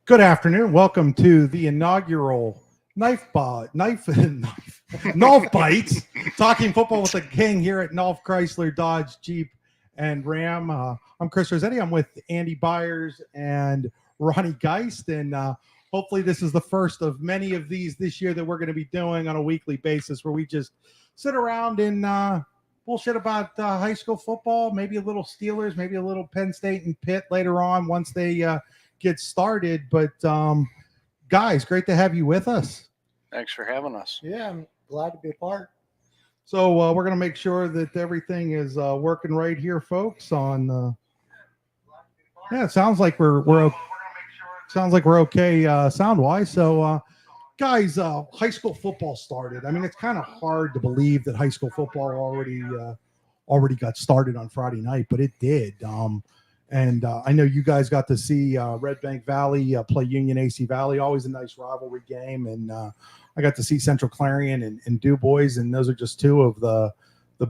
Good afternoon. Welcome to the inaugural Nolf Bites, talking football with the king here at Nolf Chrysler-Dodge Jeep and Ram. I'm Chris Rossetti. I'm with Andy Byers and Ronnie Geist, and hopefully this is the first of many of these this year that we're going to be doing on a weekly basis, where we just sit around and bullshit about high school football, maybe a little Steelers, maybe a little Penn State and Pitt later on once they get started. But guys, great to have you with us. Thanks for having us. Yeah, I'm glad to be a part. So we're going to make sure that everything is working right here, folks. It sounds like we're okay sound wise. So guys, high school football started. I mean, it's kind of hard to believe that high school football already got started on Friday night, but it did. And I know you guys got to see Red Bank Valley play Union AC Valley, always a nice rivalry game. And I got to see Central Clarion and Du Bois, and those are just two of the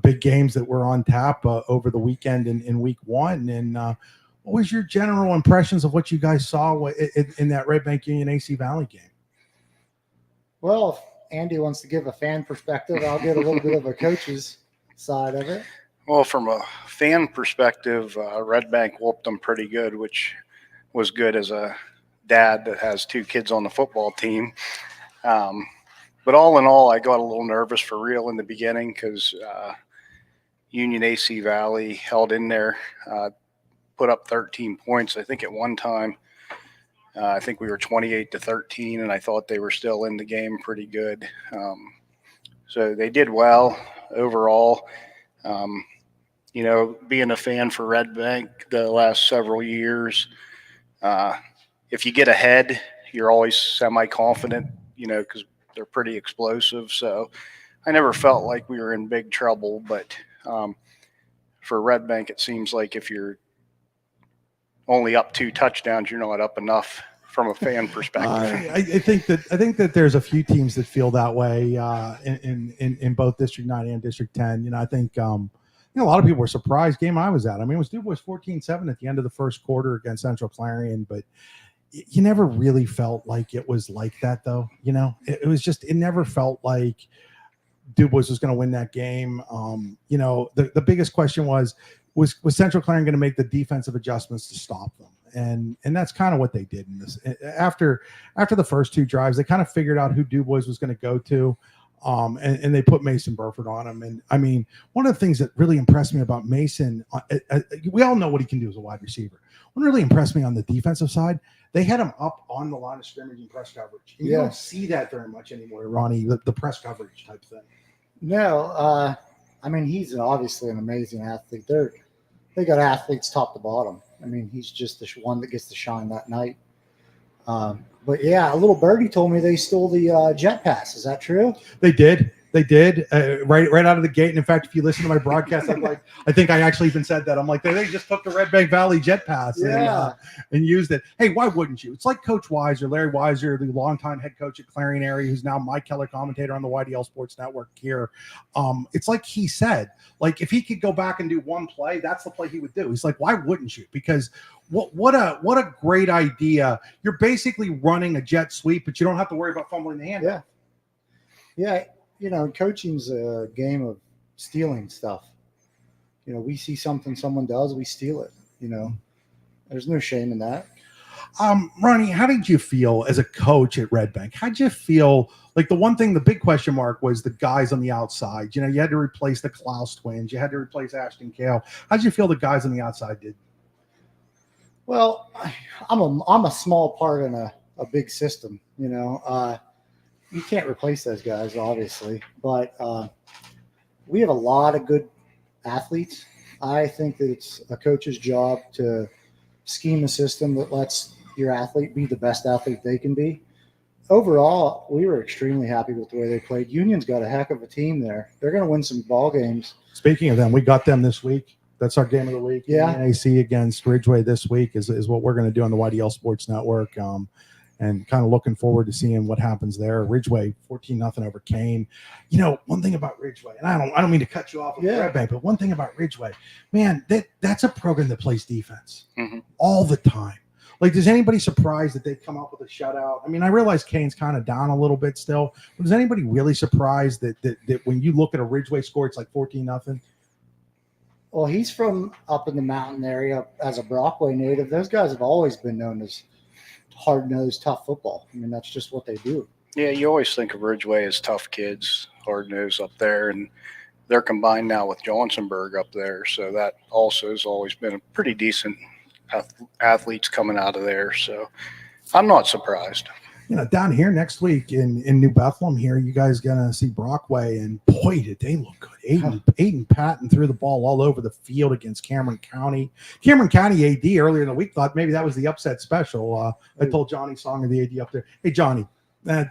big games that were on tap over the weekend in week one. And what was your general impressions of what you guys saw in that Red Bank Union AC Valley game? Well, if Andy wants to give a fan perspective, I'll get a little bit of a coach's side of it. Well, from a fan perspective, Red Bank whooped them pretty good, which was good as a dad that has two kids on the football team. But all in all, I got a little nervous for real in the beginning because Union AC Valley held in there, put up 13 points. I think at one time, I think we were 28-13, and I thought they were still in the game pretty good. So they did well overall. You know, being a fan for Red Bank the last several years, if you get ahead, you're always semi-confident, you know, because they're pretty explosive. So I never felt like we were in big trouble. But for Red Bank, it seems like if you're only up 2 touchdowns, you're not up enough from a fan perspective. I think that there's a few teams that feel that way in both District 9 and District 10. You know, I think a lot of people were surprised. Game I was at, I mean, it was Du Bois 14-7 at the end of the first quarter against Central Clarion, but you never really felt like it was like that, though. You know, it was just, it never felt like Du Bois was going to win that game. You know, the biggest question was Central Clarion going to make the defensive adjustments to stop them? And that's kind of what they did in this. After the first 2 drives, they kind of figured out who Du Bois was going to go to. And they put Mason Burford on him. And I mean, one of the things that really impressed me about Mason, we all know what he can do as a wide receiver. What really impressed me on the defensive side, they had him up on the line of scrimmage in press coverage. And you don't see that very much anymore, Ronnie, the press coverage type thing. No, I mean, he's obviously an amazing athlete. They got athletes top to bottom. I mean, he's just the one that gets to shine that night. But yeah, a little birdie told me they stole the jet pass. Is that true? They did. Right out of the gate. And in fact, if you listen to my broadcast, I think I actually even said that. I'm like, they just took the Red Bank Valley jet pass and used it. Hey, why wouldn't you? It's like Coach Weiser, Larry Weiser, the longtime head coach at Clarion area, who's now my color commentator on the YDL Sports Network here. It's like he said, like, if he could go back and do one play, that's the play he would do. He's like, why wouldn't you? Because what a great idea. You're basically running a jet sweep, but you don't have to worry about fumbling the hand. Yeah. You know, coaching's a game of stealing stuff. You know, we see something someone does, we steal it. You know, there's no shame in that. Ronnie, how did you feel as a coach at Red Bank? How'd you feel? Like, the big question mark was the guys on the outside. You know, you had to replace the Klaus twins. You had to replace Ashton Kale. How'd you feel the guys on the outside did? Well, I'm a small part in a big system, you know. You can't replace those guys, obviously, but we have a lot of good athletes. I think that it's a coach's job to scheme a system that lets your athlete be the best athlete they can be. Overall, we were extremely happy with the way they played. Union's got a heck of a team there. They're going to win some ball games. Speaking of them, we got them this week. That's our game of the week. Yeah. AC against Ridgeway this week is what we're going to do on the YDL Sports Network. And kind of looking forward to seeing what happens there. Ridgeway 14-0 over Kane. You know, one thing about Ridgeway, and I don't mean to cut you off with Red Bank, but one thing about Ridgeway, man, that's a program that plays defense all the time. Like, does anybody surprised that they come up with a shutout? I mean, I realize Kane's kind of down a little bit still. But is anybody really surprised that when you look at a Ridgeway score, it's like 14-0? Well, he's from up in the mountain area as a Brockway native. Those guys have always been known as hard-nosed, tough football. I mean, that's just what they do. Yeah, you always think of Ridgeway as tough kids, hard nosed up there, and they're combined now with Johnsonburg up there, so that also has always been a pretty decent athletes coming out of there. So I'm not surprised. Down here next week in New Bethlehem here, you guys gonna see Brockway, and boy, did they look good. Aiden Patton threw the ball all over the field against Cameron County. Cameron County AD earlier in the week thought maybe that was the upset special. I told Johnny Songer, the AD up there, hey Johnny,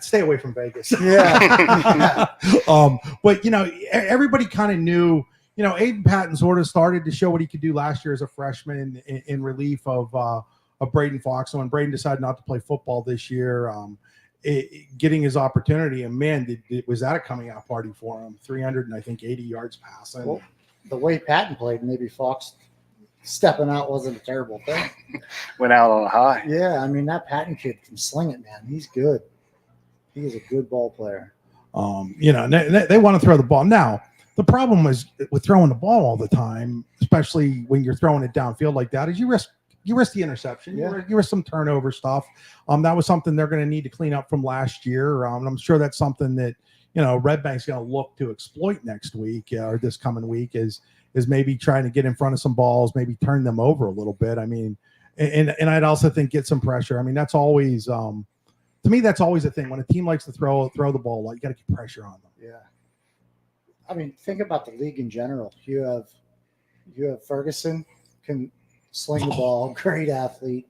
stay away from Vegas. Yeah. But everybody kind of knew. Aiden Patton sort of started to show what he could do last year as a freshman in relief of Braden Fox. So when Braden decided not to play football this year, getting his opportunity, and man, was that a coming out party for him? 380 yards passing. Well, the way Patton played, maybe Fox stepping out wasn't a terrible thing. Went out on a high. Yeah, I mean, that Patton kid can sling it, man. He's good. He is a good ball player. They want to throw the ball. Now, the problem is with throwing the ball all the time, especially when you're throwing it downfield like that, is you risk the interception. Yeah. You risk some turnover stuff. That was something they're going to need to clean up from last year. And I'm sure that's something that, Red Bank's going to look to exploit next week or this coming week is maybe trying to get in front of some balls, maybe turn them over a little bit. I mean, and I'd also think get some pressure. I mean, that's always, to me, that's always a thing. When a team likes to throw the ball, like, you got to keep pressure on them. Yeah. I mean, think about the league in general. You have Ferguson can sling the ball, great athlete.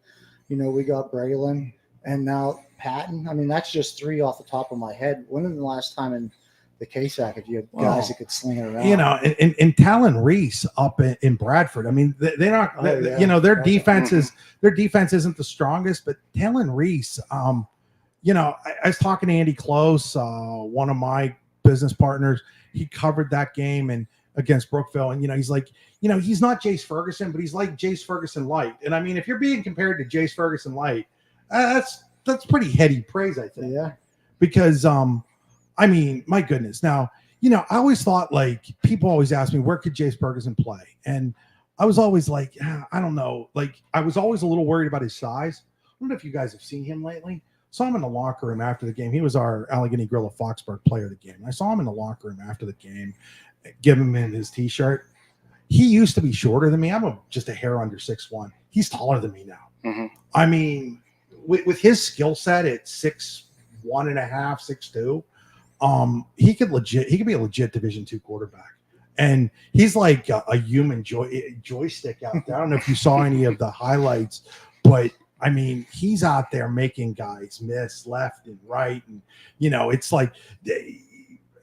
We got Braylon and now Patton. I mean, that's just three off the top of my head. When was the last time in the KSAC if you had guys that could sling it around? And Talon Reese up in Bradford. I mean, they're not. Their defense isn't the strongest, but Talon Reese. I was talking to Andy Close, one of my business partners. He covered that game and against Brookville, and he's like, he's not Jace Ferguson, but he's like Jace Ferguson light. And I mean, if you're being compared to Jace Ferguson light, that's pretty heady praise, I think. Yeah. Because I mean, my goodness. Now, I always thought, like, people always ask me, where could Jace Ferguson play? And I was always like, I don't know. Like, I was always a little worried about his size. I don't know if you guys have seen him lately. Saw him in the locker room after the game. He was our Allegheny Grill of Foxburg player of the game. I saw him in the locker room after the game, give him in his T-shirt. He used to be shorter than me. I'm just a hair under 6'1". He's taller than me now. Mm-hmm. I mean, with his skill set at 6'1.5", 6'2", he could be a legit Division II quarterback. And he's like a human joystick out there. I don't know if you saw any of the highlights, but I mean, he's out there making guys miss left and right. And, it's like,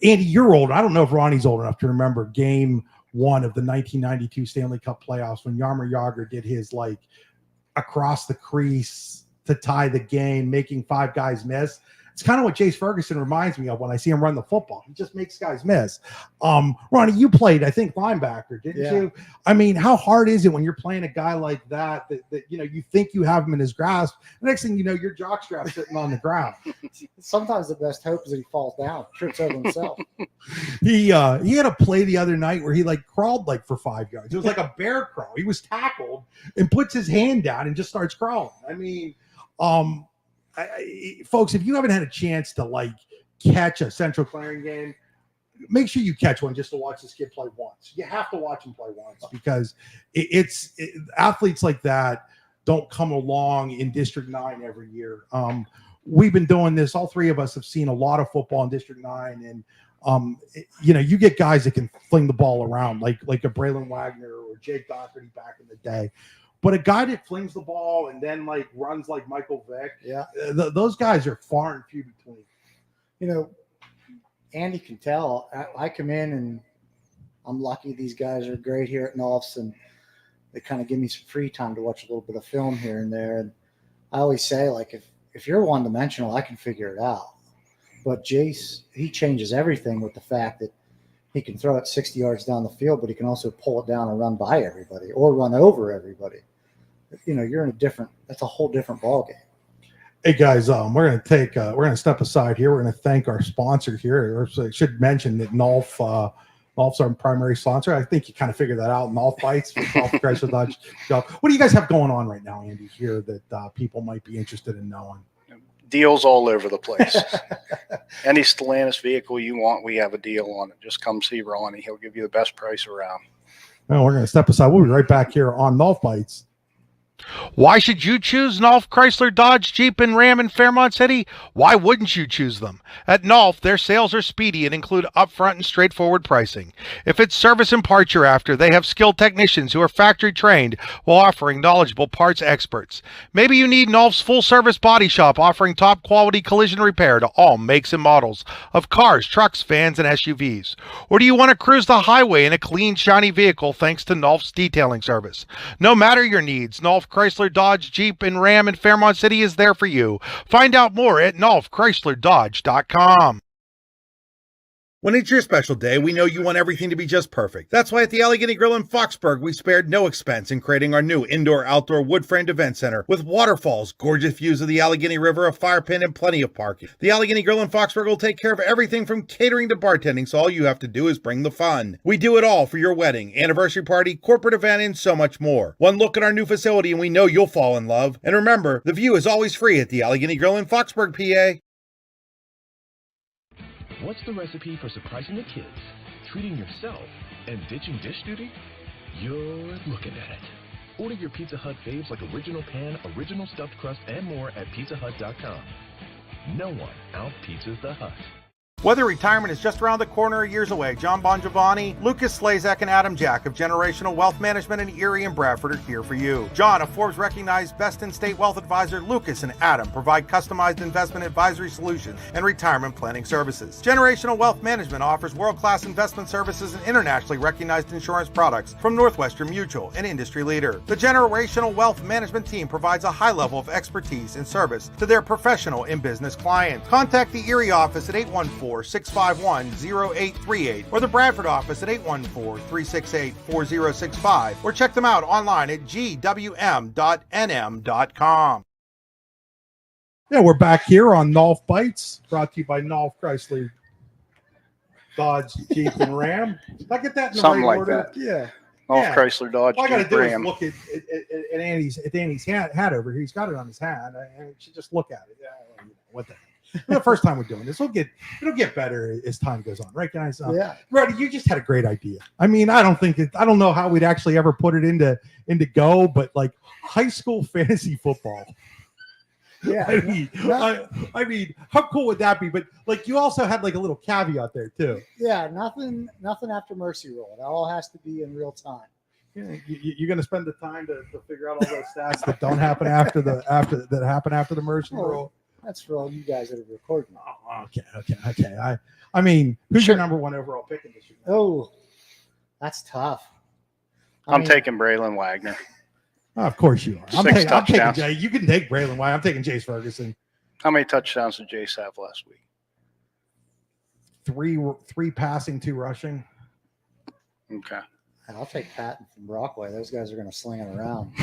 Andy, you're old. I don't know if Ronnie's old enough to remember game 1 of the 1992 Stanley Cup playoffs when Yarmer Yager did his, like, across the crease to tie the game, making 5 guys miss. It's kind of what Jace Ferguson reminds me of when I see him run the football. He just makes guys miss. Ronnie, you played, I think, linebacker, didn't you? I mean, how hard is it when you're playing a guy like that you think you have him in his grasp? The next thing you know, your jockstrap's sitting on the ground. Sometimes the best hope is that he falls down, trips over himself. He had a play the other night where he crawled for 5 yards. It was like a bear crawl. He was tackled and puts his hand down and just starts crawling. I mean, folks, if you haven't had a chance to catch a Central Clarion game, make sure you catch one just to watch this kid play once. You have to watch him play once because athletes like that don't come along in District 9 every year. We've been doing this. All three of us have seen a lot of football in District 9, and you get guys that can fling the ball around like a Braylon Wagner or Jake Doherty back in the day. But a guy that flings the ball and then runs like Michael Vick, those guys are far and few between. Andy can tell. I come in and I'm lucky these guys are great here at Nolf's, and they kind of give me some free time to watch a little bit of film here and there. And I always say, if you're one-dimensional, I can figure it out. But Jace, he changes everything with the fact that he can throw it 60 yards down the field, but he can also pull it down and run by everybody or run over everybody. you're in that's a whole different ballgame. Hey guys, we're gonna step aside here. We're gonna thank our sponsor here. I should mention that Nolf's our primary sponsor. I think you kind of figured that out. Nolf Bites, Nolf Chrysler-Dodge. What do you guys have going on right now, Andy? Here that people might be interested in knowing. Deals all over the place. Any Stellantis vehicle you want, we have a deal on it. Just come see Ronnie. He'll give you the best price around. Well, we're going to step aside. We'll be right back here on Nolf Bites. Why should you choose Nolf Chrysler, Dodge, Jeep, and Ram in Fairmont City? Why wouldn't you choose them? At Nolf, their sales are speedy and include upfront and straightforward pricing. If it's service and parts you're after, they have skilled technicians who are factory trained while offering knowledgeable parts experts. Maybe you need Nolf's full-service body shop offering top-quality collision repair to all makes and models of cars, trucks, vans, and SUVs. Or do you want to cruise the highway in a clean, shiny vehicle thanks to Nolf's detailing service? No matter your needs, Nolf Chrysler, Dodge, Jeep, and Ram in Fairmont City is there for you. Find out more at NolfChryslerDodge.com. When it's your special day, we know you want everything to be just perfect. That's why at the Allegheny Grill in Foxburg, we spared no expense in creating our new indoor-outdoor wood-framed event center with waterfalls, gorgeous views of the Allegheny River, a fire pit, and plenty of parking. The Allegheny Grill in Foxburg will take care of everything from catering to bartending, so all you have to do is bring the fun. We do it all for your wedding, anniversary party, corporate event, and so much more. One look at our new facility and we know you'll fall in love. And remember, the view is always free at the Allegheny Grill in Foxburg, PA. What's the recipe for surprising the kids, treating yourself, and ditching dish duty? You're looking at it. Order your Pizza Hut faves like original pan, original stuffed crust, and more at pizzahut.com. No one out-pizzas the Hut. Whether retirement is just around the corner or years away, John Bongiovanni, Lucas Slazak, and Adam Jack of Generational Wealth Management in Erie and Bradford are here for you. John, a Forbes-recognized best-in-state wealth advisor, Lucas and Adam provide customized investment advisory solutions and retirement planning services. Generational Wealth Management offers world-class investment services and internationally recognized insurance products from Northwestern Mutual, an industry leader. The Generational Wealth Management team provides a high level of expertise and service to their professional and business clients. Contact the Erie office at 814-651-0838 or the Bradford office at 814-368-4065 or check them out online at gwm.nm.com. Yeah, we're back here on Nolf Bites, brought to you by Nolf Chrysler, Dodge, Jeep, and Ram. Did I get that in the Something right like order? that. Yeah. Nolf Yeah. Chrysler, Dodge, All I got to Jeep, do is Ram. look at Andy's hat over here. He's got it on his hat. I should just look at it. Yeah, what the heck? The first time we're doing this, it'll get better as time goes on, right, guys? Yeah. Roddy, you just had a great idea. I mean, I don't know how we'd actually ever put it into go, but like high school fantasy football. Yeah. I mean, how cool would that be? But like, you also had like a little caveat there too. Yeah. Nothing after Mercy Roll. It all has to be in real time. Yeah, you're going to spend the time to figure out all those stats that don't happen after the Mercy Roll. That's for all you guys that are recording. Oh, okay. I mean, who's your number one overall pick in this year? Oh, that's tough. I'm taking Braylon Wagner. Oh, of course you are. I'm 6 taking touchdowns. Jay. You can take Braylon White. I'm taking Jace Ferguson. How many touchdowns did Jace have last week? 3 passing, 2 rushing. Okay. I'll take Patton from Brockway. Those guys are going to sling it around.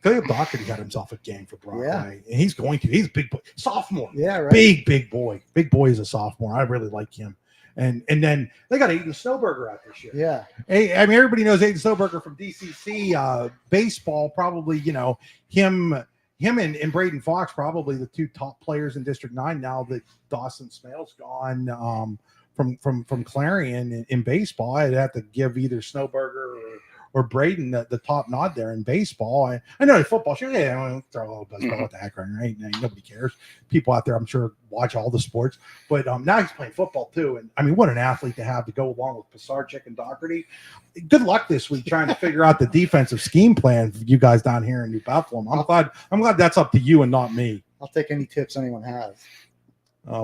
Caleb Doherty got himself a game for Brockway. Yeah. And he's going to. He's a big boy. Sophomore. Yeah, right. Big boy. Big boy is a sophomore. I really like him. And then they got Aiden Snowberger out this year. Yeah. Hey, I mean, everybody knows Aiden Snowberger from DCC baseball. Probably, him and Braden Fox, probably the 2 top players in District 9 now that Dawson Smale's gone from Clarion in baseball. I'd have to give either Snowberger or Braden the top nod there in baseball. I know in football, sure, yeah, I don't throw a little baseball with the heck right? Nobody cares. People out there, I'm sure, watch all the sports. But now he's playing football too. And I mean, what an athlete to have to go along with Pisarcik and Doherty. Good luck this week trying to figure out the defensive scheme plan for you guys down here in New Buffalo. I'm glad that's up to you and not me. I'll take any tips anyone has.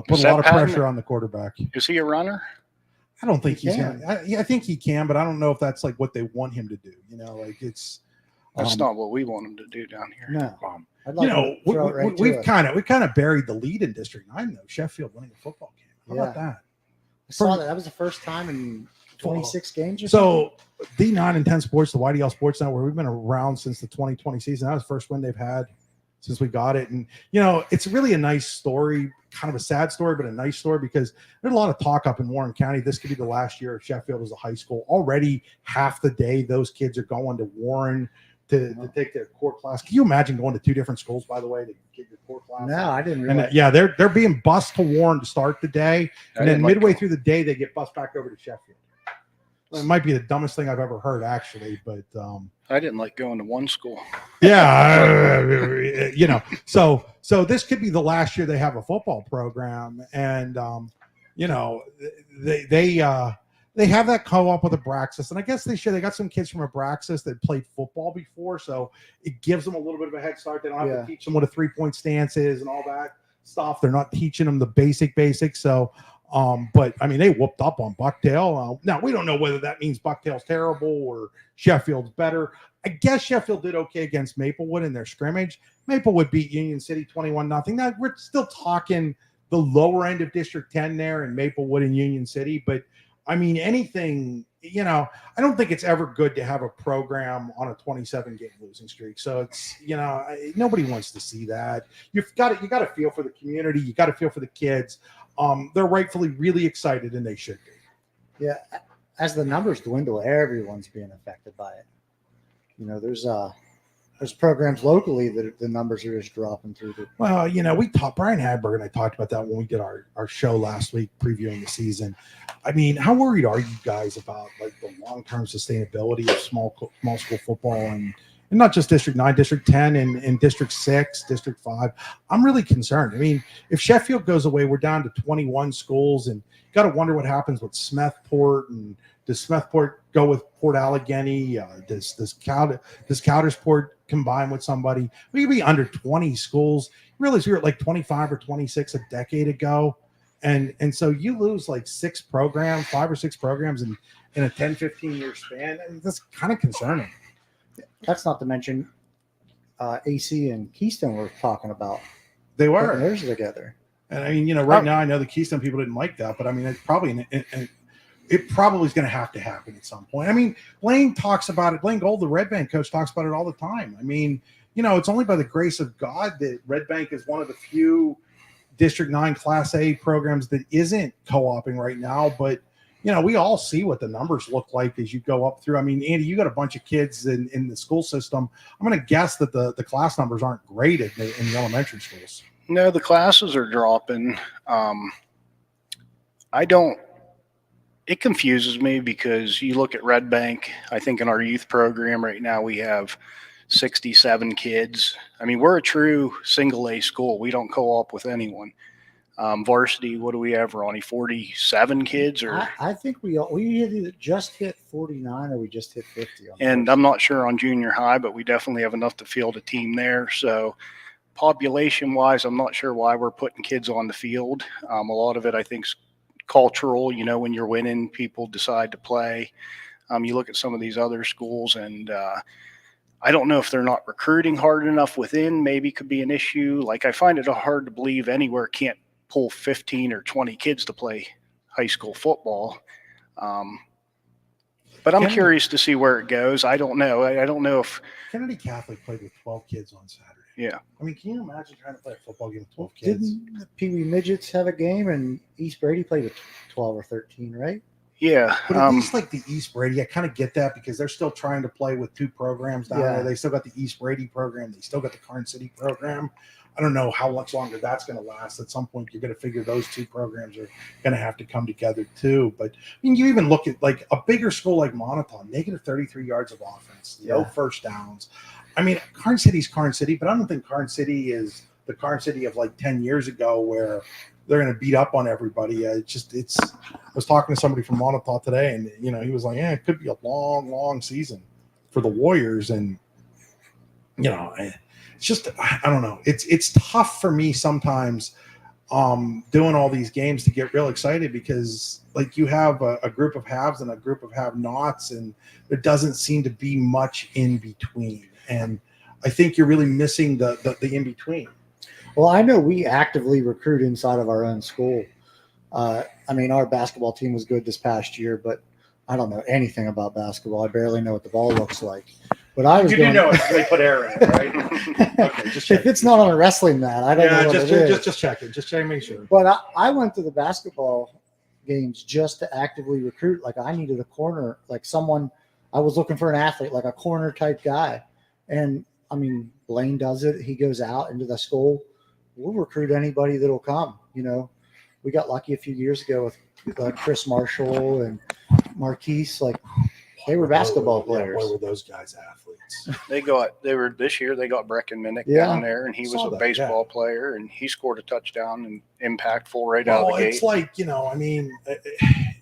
Put a lot of pressure on the quarterback. Is he a runner? I don't think he's going to. I think he can, but I don't know if that's like what they want him to do. It's. That's not what we want him to do down here. No. I'd like we've kind of buried the lead in District 9 though. Sheffield winning a football game. How about that? I saw that. That was the first time in 26 games or So D9 and 10 Sports, the YDL Sports Network, we've been around since the 2020 season. That was the first win they've had since we got it. And, it's really a nice story, kind of a sad story, but a nice story because there's a lot of talk up in Warren County. This could be the last year of Sheffield as a high school. Already half the day, those kids are going to Warren to take their core class. Can you imagine going to two different schools, by the way, to get your core class? No, I didn't And realize. they're being bused to Warren to start the day. And then midway through the day, they get bused back over to Sheffield. It might be the dumbest thing I've ever heard, actually, but I didn't like going to one school. yeah, so this could be the last year they have a football program, and they have that co-op with Abraxas, and I guess they got some kids from Abraxas that played football before, so it gives them a little bit of a head start. They don't have to teach them what a 3-point stance is and all that stuff. They're not teaching them the basics, so. But I mean, they whooped up on Bucktail. Now we don't know whether that means Bucktail's terrible or Sheffield's better. I guess Sheffield did okay against Maplewood in their scrimmage. Maplewood beat Union City 21-0. Now we're still talking the lower end of District 10 there in Maplewood and Union City. But I mean, anything, I don't think it's ever good to have a program on a 27-game losing streak. So it's, nobody wants to see that. You got to feel for the community. You got to feel for the kids. They're rightfully really excited, and they should be. Yeah, as the numbers dwindle, everyone's being affected by it. There's programs locally that the numbers are just dropping through. Well, Brian Hadberg and I talked about that when we did our show last week previewing the season. I mean, how worried are you guys about like the long-term sustainability of small school football and not just District 9, District 10, and District 6, District 5. I'm really concerned. I mean, if Sheffield goes away, we're down to 21 schools, and you got to wonder what happens with Smethport, and does Smethport go with Port Allegheny? Does Coudersport combine with somebody? We could be under 20 schools. You realize we were at like 25 or 26 a decade ago, and so you lose like 5 or 6 programs in a 10, 15-year span. And that's kind of concerning. That's not to mention AC and Keystone were talking about. They were. Putting theirs together. And I mean, right now I know the Keystone people didn't like that, but I mean, it's probably it probably is going to have to happen at some point. I mean, Blaine talks about it. Blaine Gold, the Red Bank coach, talks about it all the time. I mean, it's only by the grace of God that Red Bank is one of the few District 9 Class A programs that isn't co-oping right now, but we all see what the numbers look like as you go up through. I mean, Andy, you got a bunch of kids in the school system. I'm going to guess that the class numbers aren't great in the elementary schools. No, the classes are dropping. It confuses me because you look at Red Bank. I think in our youth program right now we have 67 kids. I mean, we're a true single A school. We don't co-op with anyone. Varsity, what do we have, Ronnie? 47 kids, or I think we either just hit 49 or we just hit 50. And I'm not sure on junior high, but we definitely have enough to field a team there. So population wise, I'm not sure why we're putting kids on the field. A lot of it, I think, is cultural. When you're winning, people decide to play. You look at some of these other schools, and I don't know if they're not recruiting hard enough within. Maybe could be an issue. Like, I find it hard to believe anywhere can't pull 15 or 20 kids to play high school football. But I'm curious to see where it goes. I don't know. I don't know if Kennedy Catholic played with 12 kids on Saturday. Yeah. I mean, can you imagine trying to play a football game with 12 kids? Didn't the Pee Wee Midgets have a game and East Brady played with 12 or 13, right? Yeah. But at least like the East Brady, I kind of get that because they're still trying to play with 2 programs down there. They still got the East Brady program. They still got the Karn City program. I don't know how much longer that's going to last. At some point, you're going to figure those 2 programs are going to have to come together too. But I mean, you even look at like a bigger school like Monotone, negative 33 yards of offense, no first downs. I mean, Karn City's Karn City, but I don't think Karn City is the Karn City of like 10 years ago where they're going to beat up on everybody. I was talking to somebody from Monotone today, and he was like, "Yeah, it could be a long, long season for the Warriors." And it's just, I don't know. It's tough for me sometimes doing all these games to get real excited because like you have a group of haves and a group of have-nots, and there doesn't seem to be much in between. And I think you're really missing the in between. Well, I know we actively recruit inside of our own school. I mean, our basketball team was good this past year, but I don't know anything about basketball. I barely know what the ball looks like. But I was You going, do know it 'cause they put air in it, right? Okay, just check. if it's not on a wrestling mat, I don't know what it is. just check it. Just check, make sure. But I went to the basketball games just to actively recruit. Like I needed a corner, like someone. I was looking for an athlete, like a corner type guy. And I mean, Blaine does it. He goes out into the school. We'll recruit anybody that'll come. You know, we got lucky a few years ago with Chris Marshall and Marquise. Like they were basketball players. Boy, were those guys athletes? This year they got Brecken Minnick Yeah. down there, and he was a baseball player, and he scored a touchdown and impactful right out of the gate. It's like, I mean,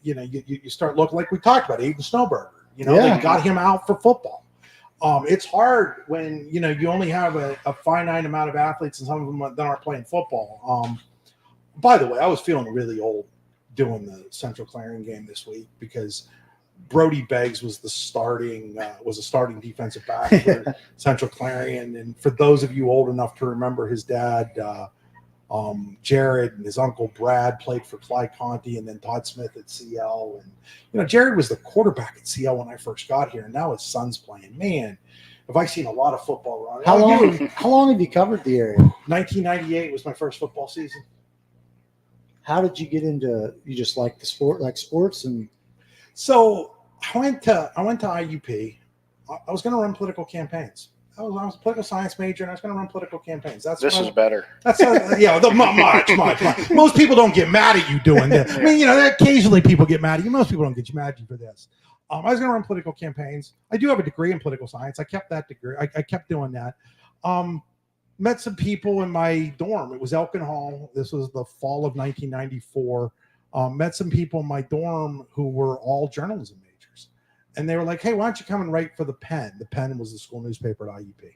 you start looking like we talked about Aiden Snowberger. They got him out for football. It's hard when you only have a finite amount of athletes, and some of them that aren't playing football. By the way, I was feeling really old doing the Central Clarion game this week because Brody Beggs was a starting defensive back for Central Clarion, and for those of you old enough to remember, his dad Jared and his uncle Brad played for Clyde Conti and then Todd Smith at CL. And, Jared was the quarterback at CL when I first got here, and now his son's playing. Man, have I seen a lot of football run. How long have you covered the area? 1998 was my first football season. How did you get into, you just like the sport, like sports? And so I went to IUP. I was going to run political campaigns. I was a political science major, and I was going to run political campaigns. This is better. That's much. Most people don't get mad at you doing this. I mean, occasionally people get mad at you. Most people don't get mad at you for this. I was going to run political campaigns. I do have a degree in political science. I kept that degree. I kept doing that. Met some people in my dorm. It was Elkin Hall. This was the fall of 1994. Met some people in my dorm who were all journalism majors. And they were like, hey, why don't you come and write for the Pen? The Pen was the school newspaper at IUP. I'm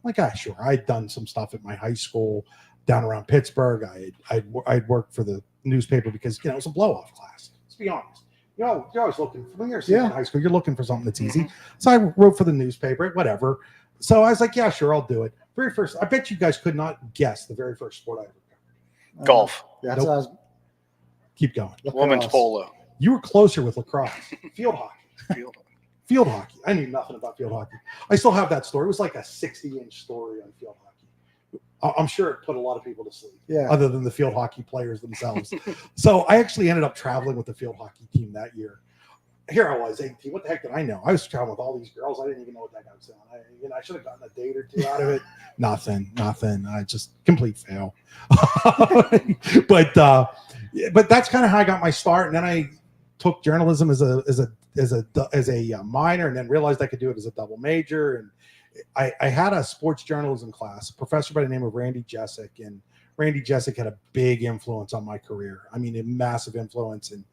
like, sure. I'd done some stuff at my high school down around Pittsburgh. I'd worked for the newspaper because, it was a blow-off class. Let's be honest. You're always looking for, when you're in high school, you're looking for something that's easy. So I wrote for the newspaper, whatever. So I was like, yeah, sure, I'll do it. Very first, I bet you guys could not guess the very first sport I ever covered. Golf. That's Nope. what I was. Keep going. Women's polo. You were closer with lacrosse. Field hockey. Field. Field hockey. I knew nothing about field hockey. I still have that story. It was like a 60-inch story on field hockey. I'm sure it put a lot of people to sleep, other than the field hockey players themselves. So I actually ended up traveling with the field hockey team that year. Here I was, 18. What the heck did I know? I was traveling with all these girls. I didn't even know what the heck I was doing. I should have gotten a date or two out of it. Nothing. I just complete fail. But that's kind of how I got my start. And then I took journalism as a minor, and then realized I could do it as a double major. And I had a sports journalism class, a professor by the name of Randy Jessick, and Randy Jessick had a big influence on my career. I mean, a massive influence. And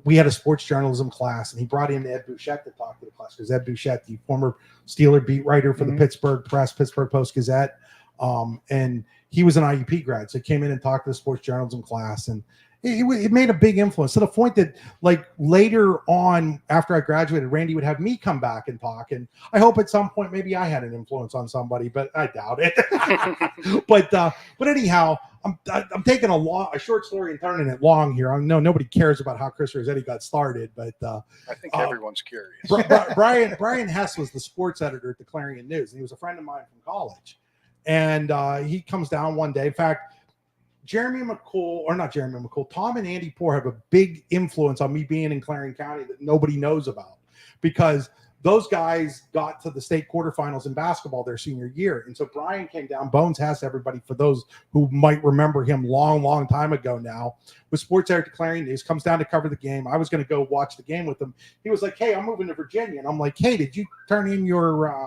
we had a sports journalism class, and he brought in Ed Bouchette to talk to the class, because Ed Bouchette, the former Steeler beat writer for the Pittsburgh Press, Pittsburgh Post-Gazette, and he was an IUP grad, so he came in and talked to the sports journalism class, and it made a big influence to the point that, like, later on after I graduated, Randy would have me come back and talk, and I hope at some point maybe I had an influence on somebody, but I doubt it. But anyhow, I'm taking a short story and turning it long here. I know nobody cares about how Chris Rossetti got started, but I think everyone's curious. Brian Hess was the sports editor at the Clarion News, and he was a friend of mine from college. And he comes down one day. In fact, Tom and Andy Poore have a big influence on me being in Clarion County that nobody knows about, because those guys got to the state quarterfinals in basketball their senior year. And so Brian came down. Bones Hess, everybody, for those who might remember him long time ago now, was sports editor at Clarion News, comes down to cover the game. I was going to go watch the game with him. He was like, hey, I'm moving to Virginia. And I'm like, hey, did you turn in your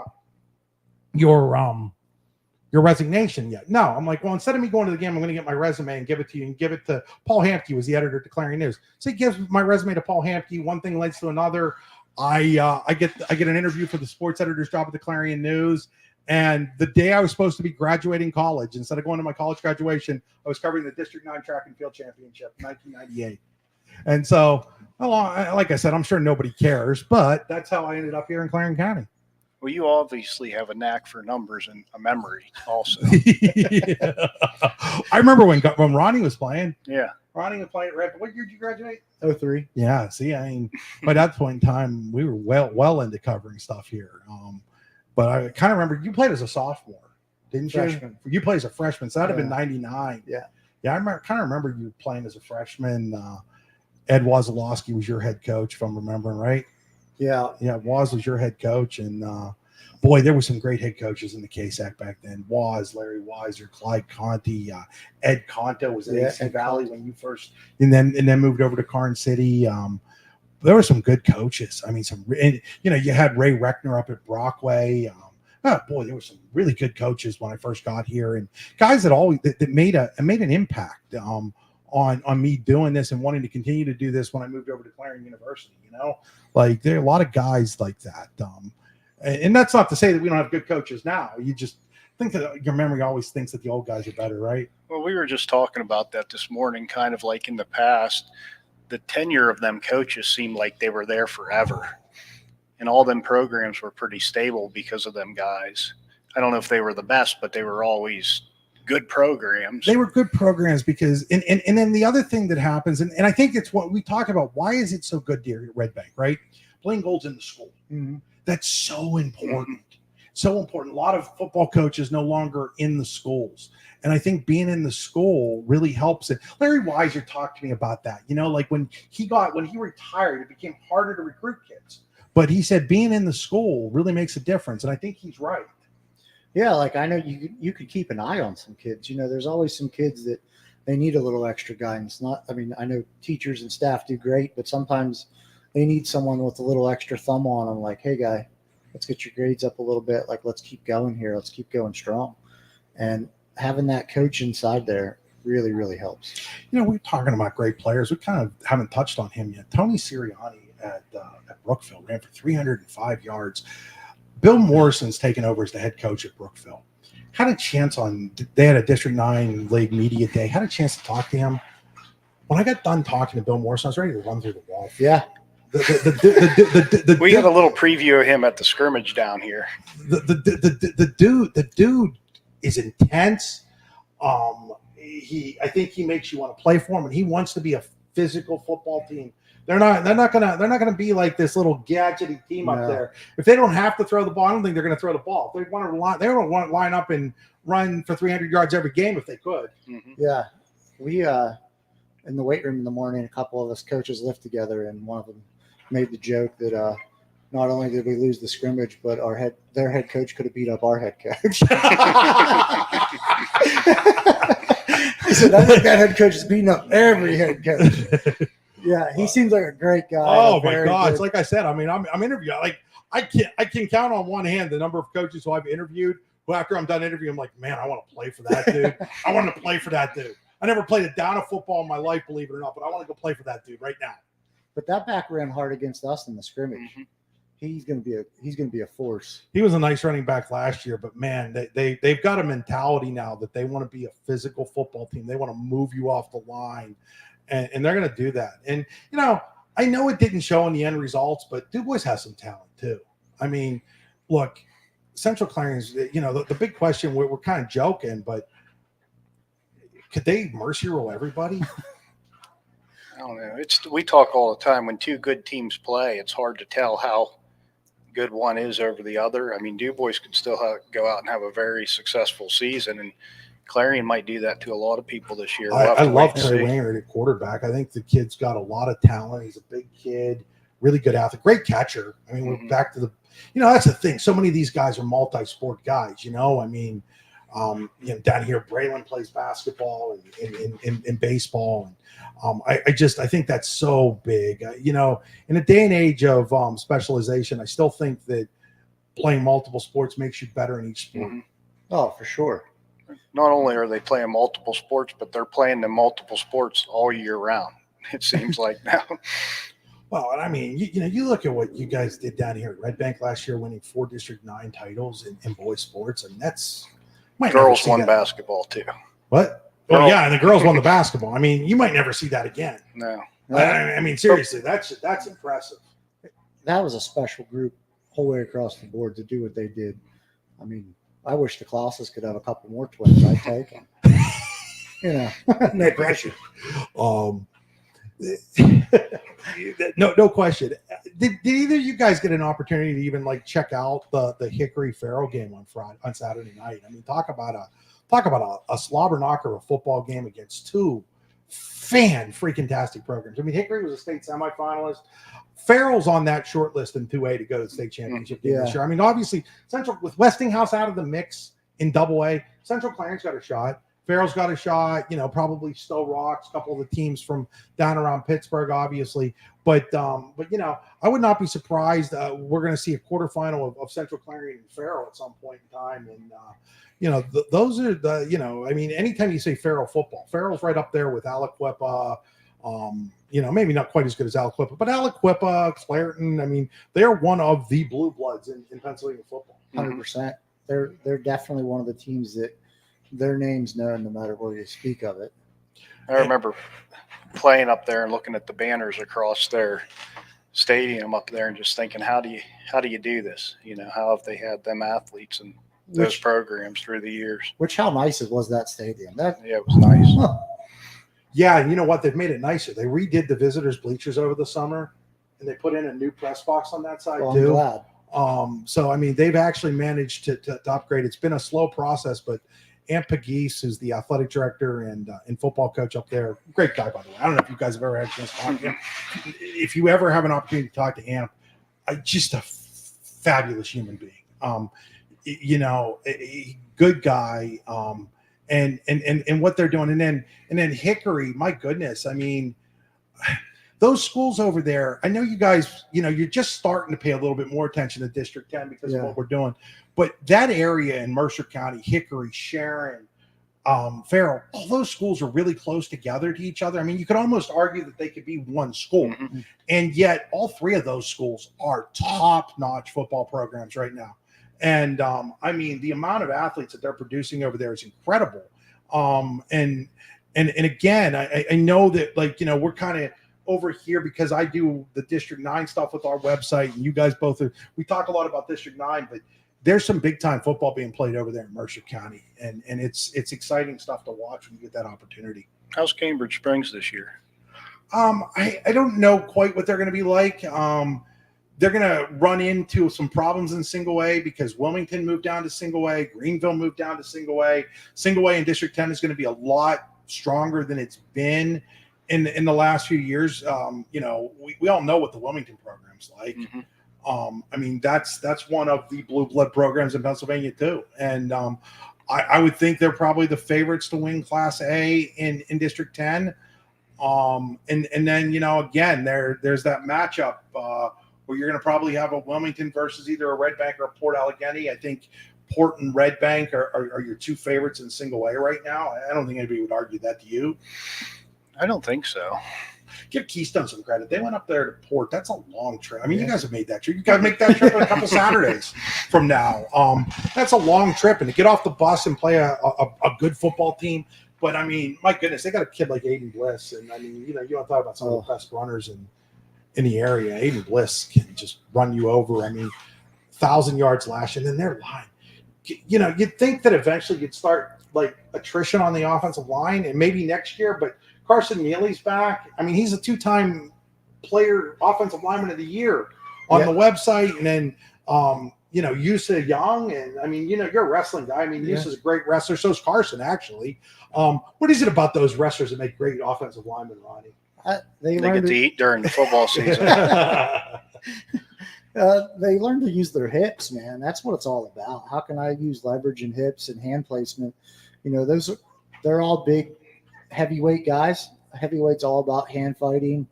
resignation yet? No. I'm like, well, instead of me going to the game, I'm going to get my resume and give it to you, and give it to Paul Hampke, who was the editor at the Clarion News. So he gives my resume to Paul Hampke. One thing leads to another. I get an interview for the sports editor's job at the Clarion News. And the day I was supposed to be graduating college, instead of going to my college graduation, I was covering the District 9 Track and Field Championship in 1998. And so, like I said, I'm sure nobody cares, but that's how I ended up here in Clarion County. Well, you obviously have a knack for numbers and a memory also. I remember when Ronnie was playing. Yeah. Ronnie was playing at Red. What year did you graduate? 03. Yeah. See, I mean, by that point in time, we were well into covering stuff here. But I kind of remember you played as a sophomore, didn't Freshman. you? You played as a freshman, so that'd have been Yeah. '99. Yeah. Yeah, kind of remember you playing as a freshman. Ed Wazalowski was your head coach, if I'm remembering right. Yeah. Yeah, Waz was your head coach, and boy, there were some great head coaches in the KSAC back then. Waz, Larry Weiser, Clyde Conti, Ed Conto was at AC Valley when you first, and then moved over to Karn City. There were some good coaches. I mean, you had Ray Reckner up at Brockway. Oh boy, there were some really good coaches when I first got here, and guys that made an impact on me doing this and wanting to continue to do this when I moved over to Clarion University. Like there are a lot of guys like that. And that's not to say that we don't have good coaches now. You just think that your memory always thinks that the old guys are better, right? Well, we were just talking about that this morning, kind of like in the past, the tenure of them coaches seemed like they were there forever. And all them programs were pretty stable because of them guys. I don't know if they were the best, but they were always good programs. They were good programs because, and then the other thing that happens, and I think it's what we talk about, why is it so good here at Red Bank, right? Playing goals in the school. Mm-hmm. That's so important. So important. A lot of football coaches no longer in the schools. And I think being in the school really helps it. Larry Weiser talked to me about that. Like when he retired, it became harder to recruit kids. But he said being in the school really makes a difference. And I think he's right. Yeah, like I know you could keep an eye on some kids. There's always some kids that they need a little extra guidance. I know teachers and staff do great, but sometimes they need someone with a little extra thumb on them. Like, hey, guy, let's get your grades up a little bit. Like, let's keep going here. Let's keep going strong. And having that coach inside there really, really helps. We're talking about great players. We kind of haven't touched on him yet. Tony Sirianni at Brookville ran for 305 yards. Bill Morrison's taken over as the head coach at Brookville. Had a chance they had a District 9 League Media Day. Had a chance to talk to him. When I got done talking to Bill Morrison, I was ready to run through the wall. Yeah. We had a little preview of him at the scrimmage down here. The dude is intense. I think he makes you want to play for him, and he wants to be a physical football team. They're not gonna be like this little gadgety team up there. If they don't have to throw the ball, I don't think they're gonna throw the ball. They want to line up and run for 300 yards every game if they could. Mm-hmm. Yeah, we in the weight room in the morning, a couple of us coaches lift together, and one of them made the joke that not only did we lose the scrimmage, but their head coach could have beat up our head coach. He said, I think that head coach is beating up every head coach. Yeah, he seems like a great guy. Oh my gosh! Like I said, I mean, I'm interviewing. Like I can count on one hand the number of coaches who I've interviewed. Who after I'm done interviewing, I'm like, man, I want to play for that dude. I want to play for that dude. I never played a down of football in my life, believe it or not, but I want to go play for that dude right now. But that back ran hard against us in the scrimmage. Mm-hmm. He's going to be a force. He was a nice running back last year, but man, they've got a mentality now that they want to be a physical football team. They want to move you off the line. And they're going to do that. And, I know it didn't show in the end results, but DuBois has some talent too. I mean, look, Central Clarion's, the big question, we're kind of joking, but could they mercy rule everybody? I don't know. We talk all the time. When two good teams play, it's hard to tell how good one is over the other. I mean, DuBois could still go out and have a very successful season, and Clarion might do that to a lot of people this year. I love Trey Wingert at quarterback. I think the kid's got a lot of talent. He's a big kid, really good athlete, great catcher. I mean, we're back to the, that's the thing. So many of these guys are multi-sport guys, I mean, down here, Braylon plays basketball and baseball. And I think that's so big. In a day and age of specialization, I still think that playing multiple sports makes you better in each sport. Mm-hmm. Oh, for sure. Not only are they playing multiple sports, but they're playing the multiple sports all year round. It seems like now. Well, and I mean, you look at what you guys did down here at Red Bank last year, winning 4 District 9 titles in boys sports. I mean, that's girls won basketball too. What? Oh yeah, and the girls won the basketball. I mean, you might never see that again. No. I mean, seriously, that's impressive. That was a special group whole way across the board to do what they did. I mean, I wish the Clauses could have a couple more twins. I'd take them. No pressure. No question. Did either of you guys get an opportunity to even like check out the Hickory Farrell game on Saturday night? I mean, talk about a slobber knocker of a football game against two freaking tastic programs. I mean, Hickory was a state semifinalist. Farrell's on that short list in 2A to go to the state championship game this year. I mean, obviously, Central with Westinghouse out of the mix in Double-A, Central Clarence got a shot. Farrell's got a shot, probably Stowe Rocks, a couple of the teams from down around Pittsburgh, obviously. But I would not be surprised. We're going to see a quarterfinal of Central Clarence and Farrell at some point in time. And, those are the, I mean, anytime you say Farrell football, Farrell's right up there with Aliquippa, maybe not quite as good as Aliquippa, but Aliquippa, Clairton, I mean, they're one of the blue bloods in Pennsylvania football. 100%. They're definitely one of the teams that their name's known no matter where you speak of it. I remember playing up there and looking at the banners across their stadium up there and just thinking, how do you do this? How have they had them athletes and those programs through the years? How nice was that stadium? Yeah, it was nice. Huh. Yeah, and you know what? They've made it nicer. They redid the visitors' bleachers over the summer, and they put in a new press box on that side too. I'm glad. So I mean, they've actually managed to upgrade. It's been a slow process, but Ant Pagese, who's the athletic director and football coach up there, great guy, by the way. I don't know if you guys have ever had a chance to talk to him. If you ever have an opportunity to talk to Ant, just a fabulous human being. A good guy. And what they're doing, and then Hickory, my goodness, I mean, those schools over there. I know you guys, you're just starting to pay a little bit more attention to District 10 because of what we're doing. But that area in Mercer County, Hickory, Sharon, Farrell, all those schools are really close together to each other. I mean, you could almost argue that they could be one school. Mm-hmm. And yet all three of those schools are top-notch football programs right now. And I mean, the amount of athletes that they're producing over there is incredible. And again, I know that we're kind of over here because I do the District 9 stuff with our website, and you guys both we talk a lot about District 9, but there's some big time football being played over there in Mercer County, and it's exciting stuff to watch when you get that opportunity. How's Cambridge Springs this year? I don't know quite what they're going to be like. They're going to run into some problems in Single A because Wilmington moved down to Single A, Greenville moved down to Single A. Single A in District 10 is going to be a lot stronger than it's been in the last few years. We all know what the Wilmington program's like. Mm-hmm. I mean, that's one of the blue blood programs in Pennsylvania too. And I would think they're probably the favorites to win Class A in District 10. And then, again, there's that matchup where you're going to probably have a Wilmington versus either a Red Bank or a Port Allegheny. I think Port and Red Bank are your two favorites in Single A right now. I don't think anybody would argue that to you. I don't think so. Give Keystone some credit. They went up there to Port. That's a long trip. I mean, you guys have made that trip. You got to make that trip in a couple Saturdays from now. That's a long trip. And to get off the bus and play a good football team. But, I mean, my goodness, they got a kid like Aiden Bliss. And, I mean, you want to talk about some of the best runners in the area. Aiden Bliss can just run you over. I mean, 1,000 yards last year. And then their line. You'd think that eventually you'd start, attrition on the offensive line. And maybe next year. But Carson Neely's back. I mean, he's a 2-time player, offensive lineman of the year on the website. And then, Yusa Young. And, I mean, you're a wrestling guy. I mean, Yusa's a great wrestler. So is Carson, actually. What is it about those wrestlers that make great offensive linemen, Ronnie? They get to eat during the football season. They learn to use their hips, man. That's what it's all about. How can I use leverage and hips and hand placement? They're all big, heavyweight guys. Heavyweight's all about hand fighting,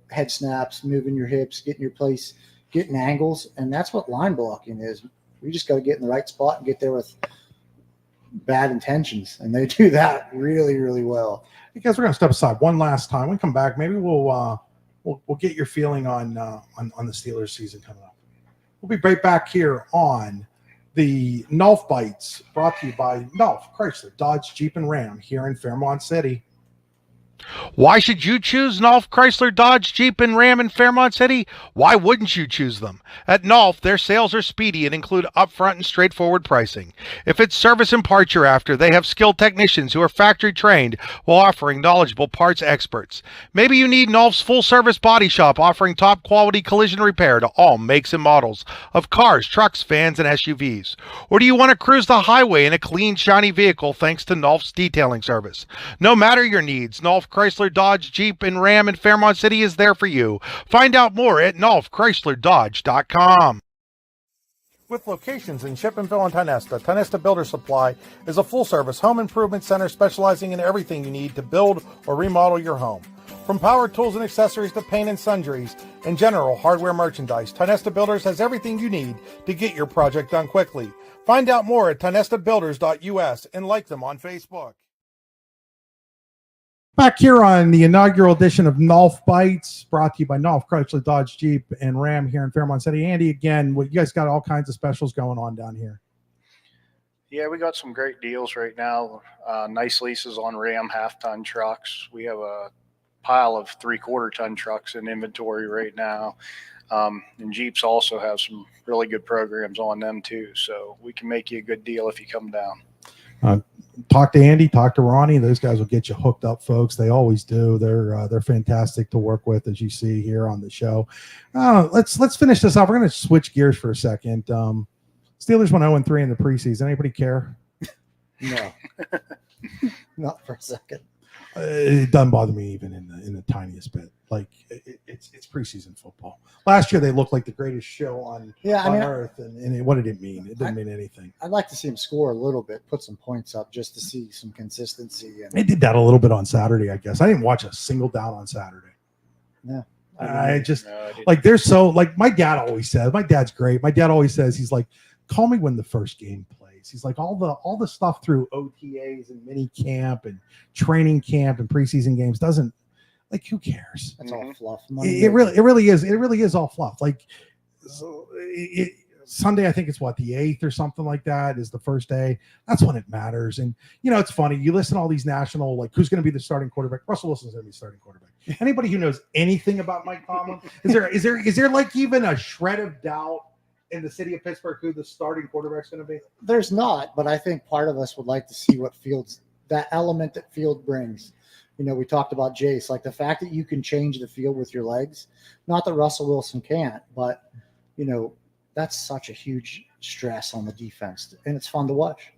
head snaps, moving your hips, getting your place, getting angles, and that's what line blocking is. We just got to get in the right spot and get there with bad intentions, and they do that really, really well. You guys, we're going to step aside one last time. When we come back, maybe we'll get your feeling on the Steelers season coming up. We'll be right back here on the Nolf Bites, brought to you by Nolf Chrysler-Dodge Jeep and Ram here in Fairmont City. Why should you choose Nolf Chrysler-Dodge, Jeep, and Ram in Fairmont City? Why wouldn't you choose them? At Nolf, their sales are speedy and include upfront and straightforward pricing. If it's service and parts you're after, they have skilled technicians who are factory trained while offering knowledgeable parts experts. Maybe you need Nolf's full-service body shop offering top-quality collision repair to all makes and models of cars, trucks, vans, and SUVs. Or do you want to cruise the highway in a clean, shiny vehicle thanks to Nolf's detailing service? No matter your needs, Nolf Chrysler, Dodge, Jeep, and Ram in Fairmont City is there for you. Find out more at NolfChryslerDodge.com. With locations in Shippenville and Tionesta, Tionesta Builder Supply is a full-service home improvement center specializing in everything you need to build or remodel your home. From power tools and accessories to paint and sundries and general hardware merchandise, Tionesta Builders has everything you need to get your project done quickly. Find out more at TionestaBuilders.us and like them on Facebook. Back here on the inaugural edition of Nolf Bites, brought to you by Nolf Chrysler-Dodge, Jeep, and Ram here in Fairmont City. Andy, again, you guys got all kinds of specials going on down here. Yeah, we got some great deals right now. Nice leases on Ram half-ton trucks. We have a pile of 3/4-ton trucks in inventory right now. And Jeeps also have some really good programs on them too. So we can make you a good deal if you come down. Talk to Andy, talk to Ronnie. Those guys will get you hooked up, folks. They always do. They're fantastic to work with, as you see here on the show. Let's finish this off. We're going to switch gears for a second. Steelers went 0-3 in the preseason. Anybody care? No, not for a second. It doesn't bother me even in the tiniest bit. Like it's preseason football. Last year they looked like the greatest show on earth, and what did it mean? It didn't mean anything. I'd like to see him score a little bit, put some points up, just to see some consistency. And They did that a little bit on Saturday, I guess. I didn't watch a single down on Saturday. Yeah, I just like they're so like my dad always says. My dad's great. My dad always says he's like, call me when the first game plays. He's like all the stuff through OTAs and mini camp and training camp and preseason games doesn't, like, who cares? That's all fluff. It really is all fluff. Like Sunday, I think it's the 8th or something like that is the first day. That's when it matters. And it's funny. You listen to all these national, like, who's going to be the starting quarterback? Russell Wilson's going to be starting quarterback. Anybody who knows anything about Mike Tomlin, is there like even a shred of doubt in the city of Pittsburgh who the starting quarterback's going to be? There's not, but I think part of us would like to see what that element that Field brings. We talked about Jace, like the fact that you can change the field with your legs. Not that Russell Wilson can't, but that's such a huge stress on the defense, and it's fun to watch.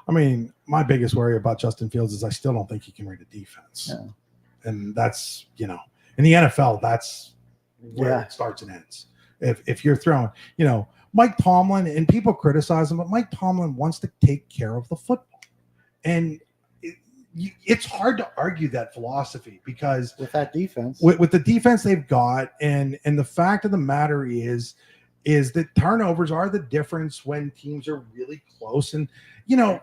I mean, my biggest worry about Justin Fields is I still don't think he can read a defense. Yeah. And that's, in the NFL, that's where it starts and ends. If you're throwing, Mike Tomlin, and people criticize him, but Mike Tomlin wants to take care of the football. And it's hard to argue that philosophy because with that defense, with the defense they've got, and the fact of the matter is that turnovers are the difference when teams are really close. And,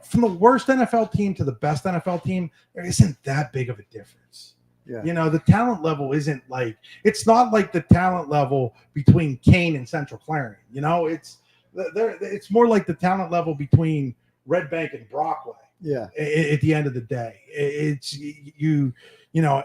from the worst NFL team to the best NFL team, there isn't that big of a difference. Yeah. The talent level isn't like, it's not like the talent level between Kane and Central Clarion. It's more like the talent level between Red Bank and Brockway. Yeah. At the end of the day, it's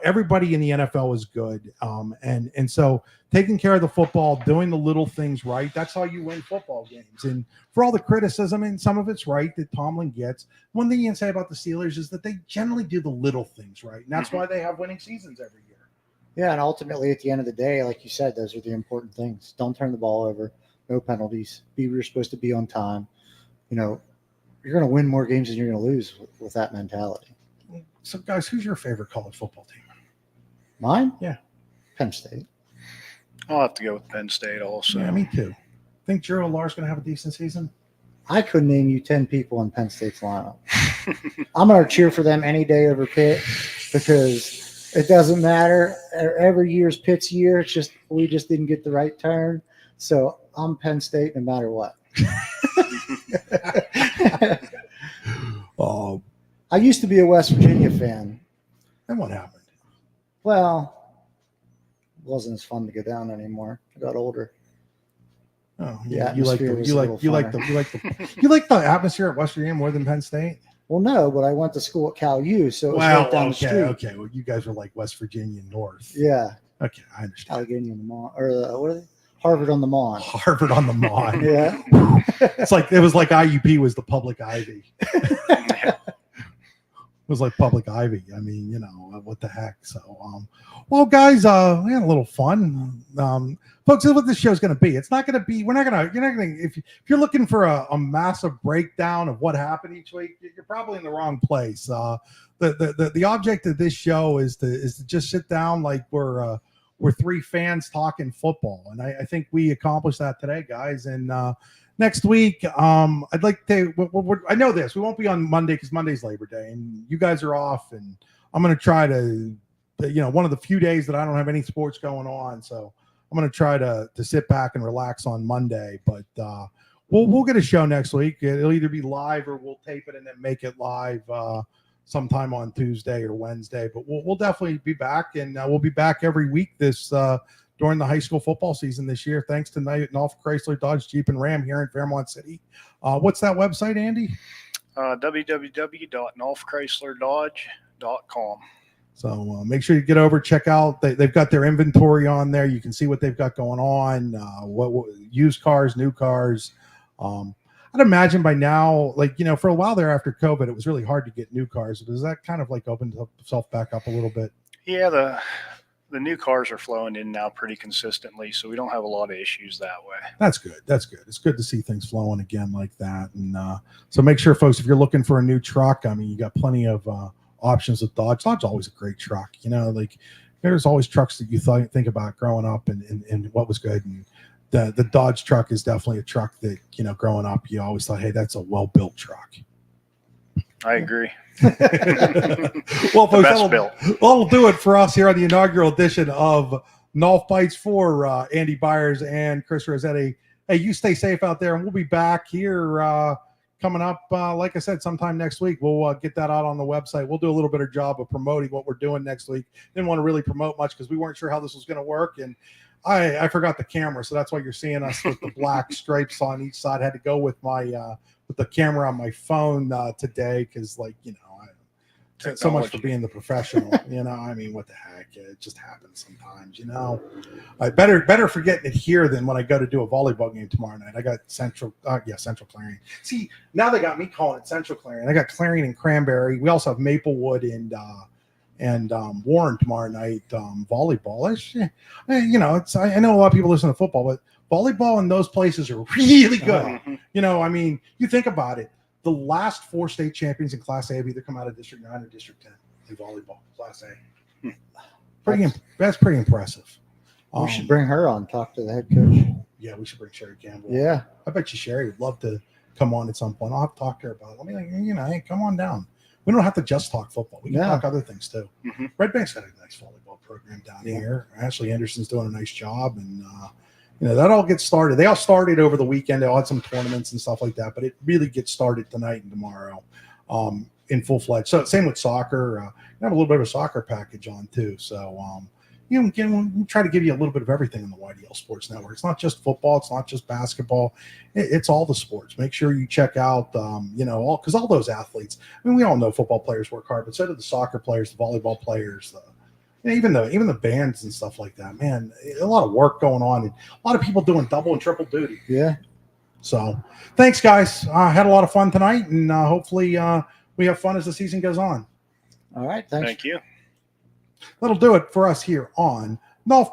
everybody in the NFL is good. And so taking care of the football, doing the little things right, that's how you win football games. And for all the criticism, and some of it's right, that Tomlin gets, one thing you can say about the Steelers is that they generally do the little things right. And that's why they have winning seasons every year. Yeah. And ultimately at the end of the day, like you said, those are the important things. Don't turn the ball over, no penalties, be where you're supposed to be on time. You're going to win more games than you're going to lose with that mentality. So, guys, who's your favorite college football team? Mine? Yeah. Penn State. I'll have to go with Penn State also. Yeah, me too. Think Gerald Lahr's going to have a decent season? I could name you 10 people in Penn State's lineup. I'm going to cheer for them any day over Pitt because it doesn't matter. Every year's Pitt's year. It's just we just didn't get the right turn. So I'm Penn State no matter what. I used to be a West Virginia fan. And what happened? Well, it wasn't as fun to go down anymore. I got older. Oh, yeah. You like the atmosphere at West Virginia more than Penn State? Well, no, but I went to school at Cal U, so it was Well, right down the okay, street. okay. Well, you guys are like West Virginia North. Yeah, Okay, I understand. Allegheny on the Mon, or what are they? Harvard on the Mon. Harvard on the Mon. Yeah. It's like it was like IUP was the public Ivy. It was like public Ivy. I mean, you know, what the heck. So, well, guys, we had a little fun. Folks, this is what this show's going to be. It's not going to be, you're not going to, if you're looking for a massive breakdown of what happened each week, you're probably in the wrong place. The object of this show is to just sit down like we're three fans talking football. And I think we accomplished that today, guys. And, next week, I'd like to. I know this. We won't be on Monday because Monday's Labor Day, and you guys are off. And I'm going to try to, one of the few days that I don't have any sports going on. So I'm going to try to sit back and relax on Monday. But we'll get a show next week. It'll either be live or we'll tape it and then make it live sometime on Tuesday or Wednesday. But we'll definitely be back, and we'll be back every week this. During the high school football season this year, thanks to Nolf Chrysler-Dodge Jeep and Ram here in Fairmont City. What's that website, Andy? www.nolfchrysler-dodge.com. So make sure you get over, check out. They've got their inventory on there. You can see what they've got going on, what used cars, new cars. I'd imagine by now, for a while there after COVID, it was really hard to get new cars. Does that kind of opened itself back up a little bit? Yeah, the new cars are flowing in now pretty consistently, so we don't have a lot of issues that way. That's good. That's good. It's good to see things flowing again like that. And so make sure, folks, if you're looking for a new truck, I mean, you got plenty of options with Dodge. Dodge's always a great truck. There's always trucks that you think about growing up and what was good. And the Dodge truck is definitely a truck that, growing up, you always thought, hey, that's a well-built truck. I agree. Well, folks, that'll do it for us here on the inaugural edition of Nolf Bites for Andy Byers and Chris Rossetti. Hey, you stay safe out there, and we'll be back here coming up, like I said, sometime next week. We'll get that out on the website. We'll do a little better job of promoting what we're doing next week. Didn't want to really promote much because we weren't sure how this was going to work, and I forgot the camera, so that's why you're seeing us with the black stripes on each side. I had to go with my with the camera on my phone today because, so much for being the professional, I mean, what the heck? It just happens sometimes, I better forget it here than when I go to do a volleyball game tomorrow night. I got Central Clarion. See, now they got me calling it Central Clarion. I got Clarion and Cranberry. We also have Maplewood and Warren tomorrow night volleyball. I know a lot of people listen to football, but volleyball in those places are really good. I mean, you think about it. The last 4 state champions in Class A have either come out of District 9 or District 10 in volleyball, Class A. That's pretty impressive. We should bring her on, talk to the head coach. Yeah, we should bring Sherry Campbell. Yeah. I bet you Sherry would love to come on at some point. I'll have to talk to her about it. Hey, come on down. We don't have to just talk football. We can talk other things too. Mm-hmm. Red Bank's got a nice volleyball program down here. Ashley Anderson's doing a nice job, and that all gets started. They all started over the weekend. They all had some tournaments and stuff like that, but it really gets started tonight and tomorrow in full-fledged. So same with soccer. I have a little bit of a soccer package on too. So, we try to give you a little bit of everything in the YDL Sports Network. It's not just football. It's not just basketball. It's all the sports. Make sure you check out, because all those athletes, I mean, we all know football players work hard, but so do the soccer players, the volleyball players, even the bands and stuff like that. Man, a lot of work going on, and a lot of people doing double and triple duty. Yeah. So thanks, guys. I had a lot of fun tonight, and hopefully we have fun as the season goes on. All right. Thanks. Thank you. That'll do it for us here on Nolf